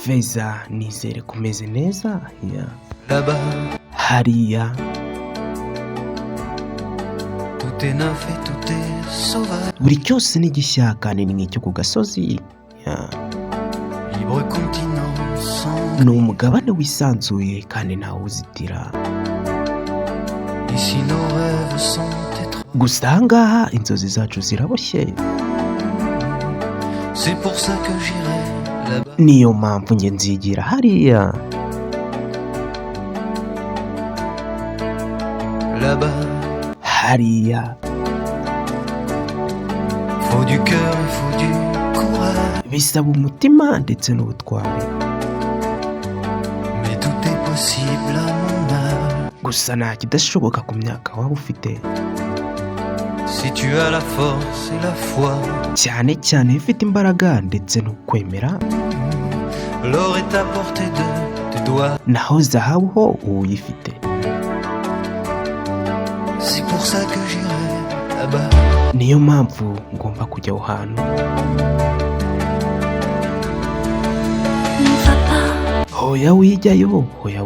Feza, nizere kumeze neza Là-bas, hariya tout est neuf et tout est sauvage. buri cyose ni gishya kandi ni nk'icyo ku gasozi. Libre continent sans Ni umugabane wisanzuye kandi ntawuzitira. ici nos rêves sont étranges. Gusa ahangaha inzozi zacu ziraboshye. C'est pour ça que j'irai là-bas. Niyo mpamvu njye nzigira hariya. Là-bas, Hariya faut du cœur et faut du courage. bisaba umutima ndetse n'ubutwari. Mais tout est possible à mon âge. Gusa nta kidashoboka ku myaka waba ufite. Si tu as la force et la foi, Cyane cyane iyo ufite imbaraga ndetse no kwemera. l'or est à portée de tes doigts. Naho zahabu ho uyifite. C'est pour ça que j'irai là-bas. Niyo mpamvu ngomba kujya aho hantu. Ne va pas, Hoya wijyayo pe. il y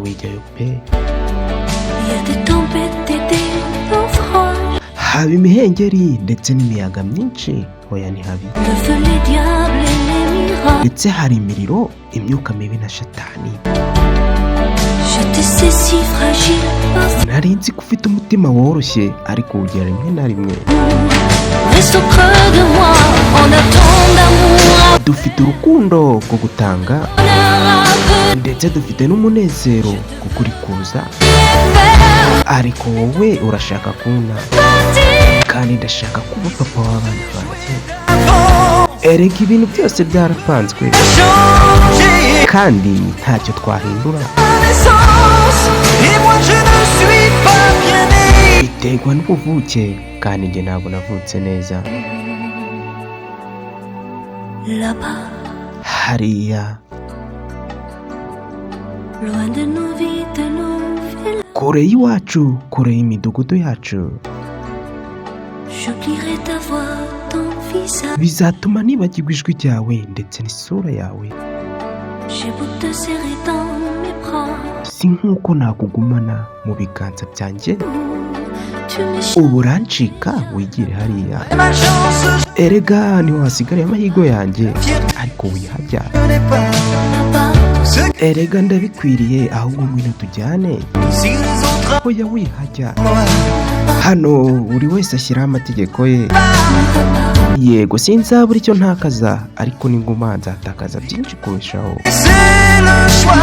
a des tempêtes et des naufrages. Haba imihengeri ndetse n'imiyaga myinshi. Hoya ni habi. Le feu, les diables et les miracles. Ndetse hari imiriro, imyuka mibi na satani. Je te sais si fragile, parce Nari nzi ko ufite umutima woroshye ariko ugera rimwe na rimwe. reste au creux de moi en attente d'amour. Dufite urukundo rwo gutanga ndetse dufite n'umunezero kuko uri kuza, ariko wowe urashaka kuna kandi ndashaka kuba papa w'abana banjye. Erega ibintu byose byarapanzwe kandi ntacyo twahindura. Et moi je ne suis pas bien né. Biterwa n'ubuvuke kandi njye ntabwo navutse neza. Là-bas, Hariya loin de nos vies, de nos villes, kure y'iwacu, kure y'imidugudu yacu, j'oublierai ta voix, ton visage. bizatuma nibagirwa ijwi ryawe ndetse n'isura yawe. J'ai beau te serrer dans mes bras, Si nk'uko nakugumana mu biganza byanjye, tu me ubu urancika wigire hariya. Ma chance, Erega niho hasigaye amahirwe yanjye ariko wihajya. je n'ai pas. là-bas. Ce Erega ndabikwiriye ahubwo ngwino tujyane. si les autres Hoya wihajya. moi, Hano buri wese ashyiraho amategeko ye. Yego sinzabura icyo ntakaza ariko ninguma nzatakaza byinshi kurushaho. c'est le choix.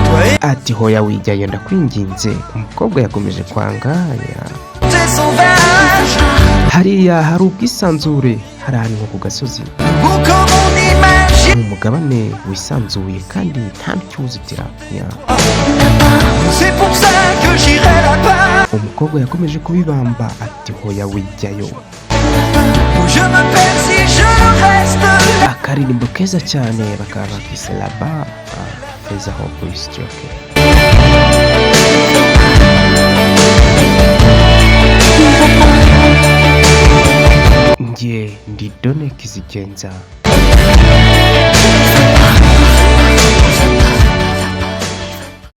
Toi et Ati hoya wijyayo ndakwinginze. Umukobwa yakomeje kwangaya. tes sauvages, Hariya hari ubwisanzure, hari ahantu nko ku gasozi. ou comme on imagine. Ni umugabane wisanzuye kandi nta cyuzitira. C'est pour ça que j'irai là-bas. Umukobwa yakomeje kubibamba ati hoya wijyayo. Où je me perds si je reste. Akaririmbo keza cyane bakaba bakise laba. Feza ho kuri stroke. Nge ndi Done Kizigenza.